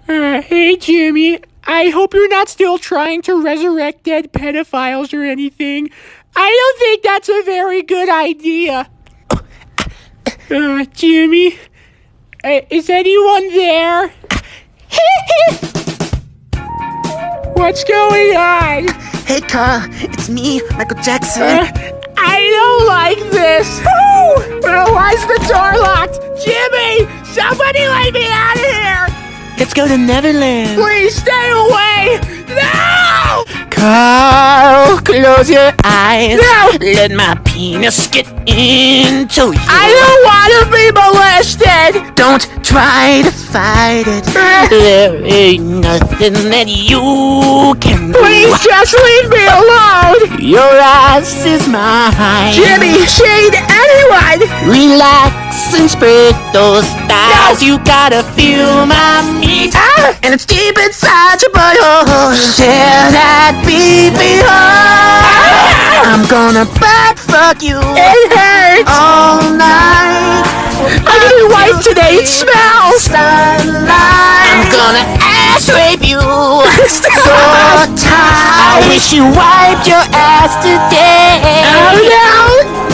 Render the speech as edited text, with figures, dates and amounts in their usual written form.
Hey, Jimmy. I hope you're not still trying to resurrect dead pedophiles or anything. I don't think that's a very good idea. Jimmy? Is anyone there? What's going on? Hey, Carl, it's me, Michael Jackson. I don't like this. Why's the door locked? Jimmy! Somebody let me out of here! Let's go to Neverland. Please stay away! No! Carl, close your eyes. No! Let my penis get into you. I don't want to be molested! Don't try to fight it. There ain't nothing that you can do. Please just leave me alone! Your ass is mine. Jimmy, shade anyone! Relax and spread those thighs. You gotta feel my meat. And it's deep inside your butthole. Tear that baby hole. I'm gonna butt fuck you It hurts! all night. I didn't wipe today, it smells! Sunlight. I'm gonna ass rape you so tight. I wish you wiped your ass today. Oh no!